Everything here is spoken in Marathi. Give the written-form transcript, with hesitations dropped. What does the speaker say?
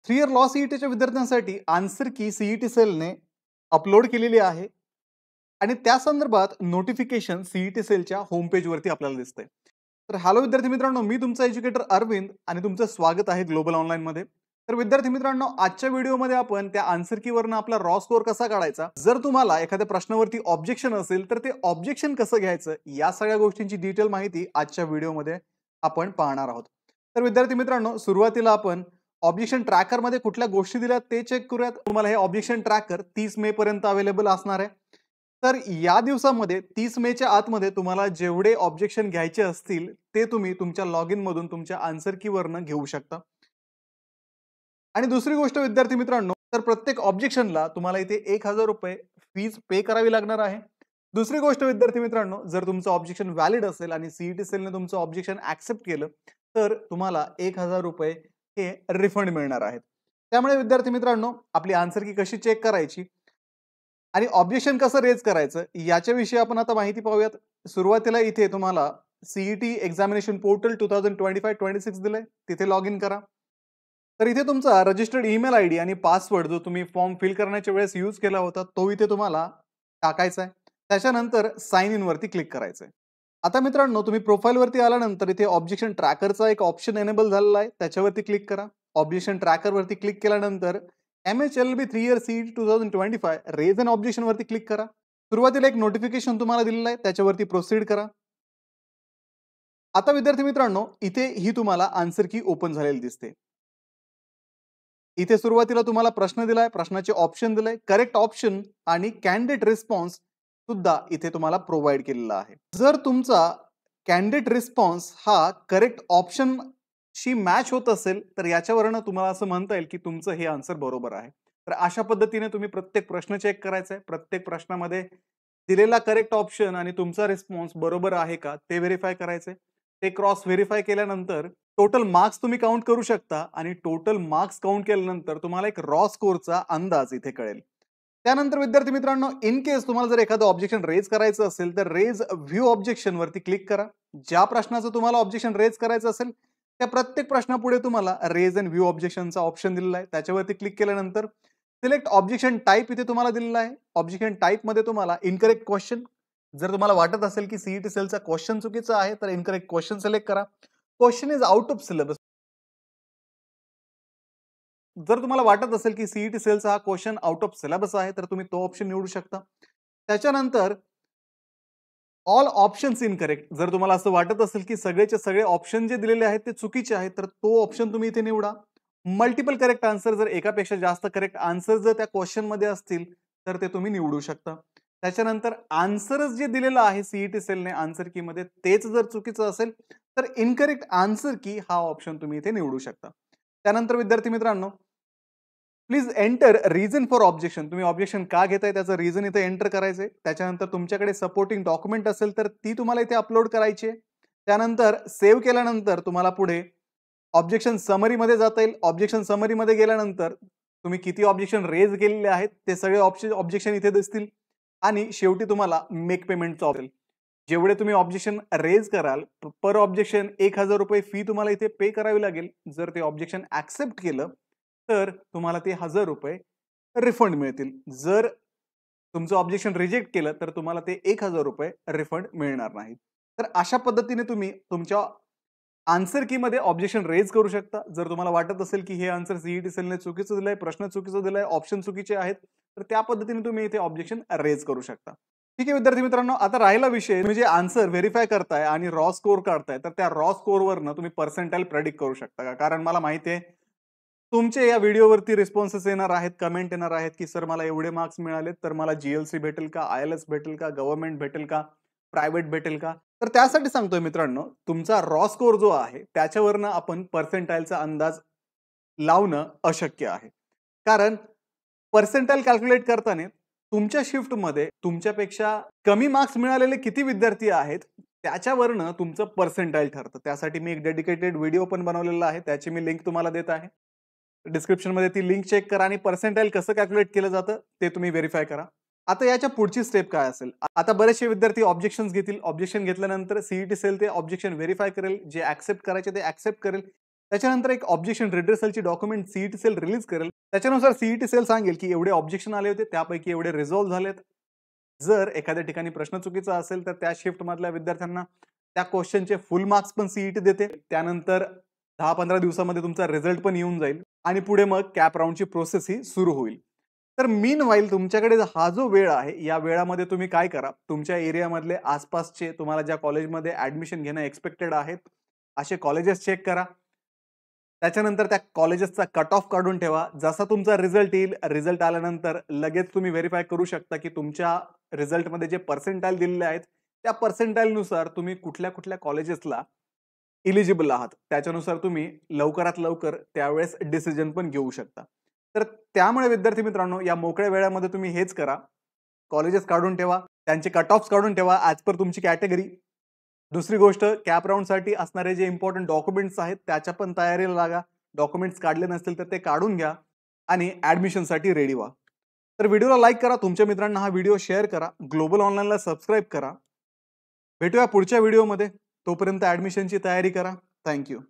3 इयर लॉ सीईटीच्या विद्यार्थ्यांसाठी आन्सर की सीईटी सेलने अपलोड केलेली आहे आणि त्या संदर्भात नोटिफिकेशन सीईटी सेलच्या होम पेजवरती आपल्याला दिसतंय. तर हॅलो विद्यार्थी मित्रांनो, मी तुमचा एज्युकेटर अरविंद आणि तुमचं स्वागत आहे ग्लोबल ऑनलाईन मध्ये. तर विद्यार्थी मित्रांनो, आजच्या व्हिडिओमध्ये आपण त्या आन्सर की वरनं आपला रॉ स्कोर कसा काढायचा, जर तुम्हाला एखाद्या प्रश्नावरती ऑब्जेक्शन असेल तर ते ऑब्जेक्शन कसं घ्यायचं, या सगळ्या गोष्टींची डिटेल माहिती आजच्या व्हिडिओमध्ये आपण पाहणार आहोत. तर विद्यार्थी मित्रांनो, सुरुवातीला आपण ऑब्जेक्शन ट्रॅकर मध्ये कुठल्या गोष्टी दिल्या ते चेक करूयात. तुम्हाला हे ऑब्जेक्शन ट्रॅकर 30 मे पर्यंत अवेलेबल असणार आहे. तर या दिवसामध्ये 30 मेच्या आतमध्ये तुम्हाला जेवढे ऑब्जेक्शन घ्यायचे असतील ते तुम्ही तुमच्या लॉग इन मधून तुमच्या आन्सर की वरनं घेऊ शकता. आणि दुसरी गोष्ट विद्यार्थी मित्रांनो, तर प्रत्येक ऑब्जेक्शनला तुम्हाला इथे 1000 रुपये फीज पे करावी लागणार आहे. दुसरी गोष्ट विद्यार्थी मित्रांनो, जर तुमचं ऑब्जेक्शन व्हॅलिड असेल आणि सीईटी सेलने तुमचं ऑब्जेक्शन ऍक्सेप्ट केलं तर तुम्हाला 1000 रुपये हे रिफंड मिळणार आहेत. त्यामुळे विद्यार्थी मित्रांनो, आपली आन्सर की कशी चेक करायची आणि ऑब्जेक्शन कसं रेज करायचं याच्याविषयी आपण आता माहिती पाहूयात. सुरुवातीला इथे तुम्हाला सीईटी एक्झामिनेशन पोर्टल 2025-26 दिलंय, तिथे लॉग इन करा. तर इथे तुमचा रजिस्टर्ड ईमेल आयडी आणि पासवर्ड जो तुम्ही फॉर्म फिल करण्याच्या वेळेस यूज केला होता तो इथे तुम्हाला टाकायचा आहे. त्याच्यानंतर साइन इन वरती क्लिक करायचंय. आता मित्रांनो, तुम्ही प्रोफाईल वरती आल्यानंतर इथे ऑब्जेक्शन ट्रॅकरचा एक ऑप्शन एनेबल झालेला आहे, त्याच्यावरती क्लिक करा. ऑब्जेक्शन ट्रॅकर वरती क्लिक केल्यानंतर MHLB 3 इयर सीईटी 2025 रेज अन ऑब्जेक्शन वरती क्लिक करा. सुरुवातीला एक नोटिफिकेशन तुम्हाला दिलेलं आहे, त्याच्यावरती प्रोसीड करा. आता विद्यार्थी मित्रांनो, इथे ही तुम्हाला आन्सर की ओपन झालेली दिसते. इथे सुरुवातीला तुम्हाला प्रश्न दिलाय, प्रश्नाचे ऑप्शन दिलाय, करेक्ट ऑप्शन आणि कॅन्डिडेट रिस्पॉन्स सुद्धा इथे तुम्हाला प्रोव्हाइड केलेला आहे. जर तुमचा कॅन्डिडेट रिस्पॉन्स हा करेक्ट ऑप्शन शी मॅच होत असेल तर याच्यावरनं तुम्हाला असं म्हणता येईल की तुमचं हे आन्सर बरोबर आहे. तर अशा पद्धतीने तुम्ही प्रत्येक प्रश्न चेक करायचा आहे. प्रत्येक प्रश्नामध्ये दिलेला करेक्ट ऑप्शन आणि तुमचा रिस्पॉन्स बरोबर आहे का ते व्हेरीफाय करायचे. ते क्रॉस व्हेरीफाय केल्यानंतर टोटल मार्क्स तुम्ही काउंट करू शकता आणि टोटल मार्क्स काउंट केल्यानंतर तुम्हाला एक रॉ स्कोरचा अंदाज इथे कळेल. त्यानंतर विद्यार्थी मित्रांनो, इन केस तुम्हाला जर एखादं ऑब्जेक्शन रेज करायचं असेल तर रेज व्ह्यू ऑब्जेक्शन वरती क्लिक करा. ज्या प्रश्नाचं तुम्हाला ऑब्जेक्शन रेज करायचं असेल त्या प्रत्येक प्रश्नापुढे तुम्हाला रेज अँड व्ह्यू ऑब्जेक्शनचा ऑप्शन दिलेला आहे, त्याच्यावरती क्लिक केल्यानंतर सिलेक्ट ऑब्जेक्शन टाइप इथे तुम्हाला दिलेला आहे. ऑब्जेक्शन टाइप मध्ये तुम्हाला इनकरेक्ट क्वेश्चन, जर तुम्हाला वाटत असेल की सीईटी सेलचा क्वेश्चन चुकीचा आहे तर इनकरेक्ट क्वेश्चन सिलेक्ट करा. Question is out of syllabus, जर तुम्हाला वाटत असेल की सीईटी सेलचा हा क्वेश्चन आउट ऑफ सिलेबस आहे तर तुम्ही तो ऑप्शन निवडू शकता. त्याच्यानंतर ऑल ऑप्शन्स इनकरेक्ट, जर तुम्हाला असं वाटत असेल की सगळेचे सगळे ऑप्शन जे दिलेले आहेत ते चुकीचे आहेत तर तो ऑप्शन तुम्ही इथे निवडा. मल्टिपल करेक्ट आन्सर, जर एकापेक्षा जास्त करेक्ट आन्सर जर त्या क्वेश्चन मध्ये असतील तर ते तुम्ही निवडू शकता. त्याच्यानंतर आन्सरच जे दिलेलं आहे सीईटी सेलने आन्सर की मध्ये तेच जर चुकीचं असेल तर इनकरेक्ट आन्सर की हा ऑप्शन तुम्ही इथे निवडू शकता. त्यानंतर विद्यार्थी मित्रांनो, please enter reason for objection, तुम्ही ऑब्जेक्शन का घेताय त्याचं रिझन इथे एंटर करायचंय. त्याच्यानंतर तुमच्याकडे सपोर्टिंग डॉक्युमेंट असेल तर ती तुम्हाला इथे अपलोड करायची आहे. त्यानंतर सेव्ह केल्यानंतर तुम्हाला पुढे ऑब्जेक्शन समरी मध्ये जाता येईल. ऑब्जेक्शन समरी मध्ये गेल्यानंतर तुम्ही किती ऑब्जेक्शन रेज केलेले आहेत ते सगळे ऑब्जेक्शन इथे दिसतील आणि शेवटी तुम्हाला मेक पेमेंटचा ऑप्शन, जेवढे तुम्ही ऑब्जेक्शन रेज कराल पर ऑब्जेक्शन 1000 रुपये फी तुम्हाला इथे पे करावी लागेल. जर ते ऑब्जेक्शन ऍक्सेप्ट केलं तर तुम्हाला ते 1000 रुपये रिफंड मिळतील. जर तुमचं ऑब्जेक्शन रिजेक्ट केलं तर तुम्हाला ते 1000 रुपये रिफंड मिळणार नाही. तर अशा पद्धतीने तुम्ही तुमच्या आन्सर की मध्ये ऑब्जेक्शन रेज करू शकता. जर तुम्हाला वाटत असेल की हे आन्सर सीईटी सेलने चुकीचं दिलंय, प्रश्न चुकीचं दिलाय, ऑप्शन चुकीचे आहेत तर त्या पद्धतीने तुम्ही इथे ऑब्जेक्शन रेज करू शकता. ठीक आहे विद्यार्थी मित्रांनो, आता राहिला विषय, तुम्ही जे आन्सर व्हेरीफाय करताय आणि रॉ स्कोर काढताय तर त्या रॉ स्कोरवरनं तुम्ही पर्सेंटाइल प्रेडिक्ट करू शकता का? कारण मला माहिती आहे तुमचे या व्हिडिओवरती रिस्पॉन्सेस येणार आहेत, कमेंट येणार आहेत की सर मला एवढे मार्क्स मिळाले तर मला जीएलसी भेटेल का, ILS भेटेल का, गव्हर्नमेंट भेटेल का, प्रायव्हेट भेटेल का. तर त्यासाठी सांगतोय मित्रांनो, तुमचा रॉ स्कोर जो आहे त्याच्यावरनं आपण पर्सेंटाइलचा अंदाज लावणं अशक्य आहे. कारण पर्सेंटाइल कॅल्क्युलेट करताना तुमच्या शिफ्टमध्ये तुमच्यापेक्षा कमी मार्क्स मिळालेले किती विद्यार्थी आहेत त्याच्यावरनं तुमचं पर्सेंटाइल ठरतं. त्यासाठी मी एक डेडिकेटेड व्हिडिओ पण बनवलेला आहे, त्याची मी लिंक तुम्हाला देत आहे. डिस्क्रिप्शन मध्ये ती लिंक चेक करा आणि पर्सेंटाइल कसं कॅल्क्युलेट केलं जातं ते तुम्ही व्हेरीफाय करा. आता याच्या पुढची स्टेप काय असेल, आता बरेचसे विद्यार्थी ऑब्जेक्शन्स घेतील. ऑब्जेक्शन घेतल्यानंतर सीईटी सेल ते ऑब्जेक्शन व्हेरीफाय करेल, जे ऍक्सेप्ट करायचे ते ऍक्सेप्ट करेल. त्याच्यानंतर एक ऑब्जेक्शन रिड्रेसलची डॉक्युमेंट सीईटी सेल रिलीज करेल. त्याच्यानुसार सीईटी सेल सांगेल की एवढे ऑब्जेक्शन आले होते, त्यापैकी एवढे रिझॉल्व्ह झालेत. जर एखाद्या ठिकाणी प्रश्न चुकीचा असेल तर त्या शिफ्ट मधल्या विद्यार्थ्यांना त्या क्वेश्चनचे फुल मार्क्स पण सीईटी देते. त्यानंतर 10-15 दिवसामध्ये तुमचा रिझल्ट पण येऊन जाईल आणि पुढे मग कॅप राऊंडची प्रोसेस ही सुरू होईल. तर मीन वाईल तुमच्याकडे हा जो वेळ आहे, या वेळामध्ये तुम्ही काय करा, तुमच्या एरियामधले आसपासचे तुम्हाला ज्या कॉलेजमध्ये ऍडमिशन घेणं एक्सपेक्टेड आहेत असे कॉलेजेस चेक करा. त्याच्यानंतर त्या कॉलेजेसचा कट ऑफ काढून ठेवा. जसा तुमचा रिझल्ट येईल, रिझल्ट आल्यानंतर लगेच तुम्ही व्हेरीफाय करू शकता की तुमच्या रिझल्टमध्ये जे पर्सेंटाइल दिलेले आहेत, त्या पर्सेंटाइलनुसार तुम्ही कुठल्या कॉलेजेसला इलिजिबल आहात. त्याच्यानुसार तुम्ही लवकरात लवकर त्यावेळेस डिसिजन पण घेऊ शकता. तर त्यामुळे विद्यार्थी मित्रांनो, या मोकळ्या वेळामध्ये तुम्ही हेच करा. कॉलेजेस काढून ठेवा, त्यांचे कट ऑफ्स काढून ठेवा ॲज पर तुमची कॅटेगरी. दुसरी गोष्ट, कॅप राऊंडसाठी असणारे जे इम्पॉर्टंट डॉक्युमेंट्स आहेत त्याच्या पण तयारीला लागा. डॉक्युमेंट्स काढले नसतील तर ते काढून घ्या आणि ॲडमिशनसाठी रेडी व्हा. तर व्हिडिओला लाईक करा, तुमच्या मित्रांना हा व्हिडिओ शेअर करा, ग्लोबल ऑनलाईनला सबस्क्राईब करा. भेटूया पुढच्या व्हिडिओमध्ये. तोपर्यंत ॲडमिशनची तयारी करा. Thank you.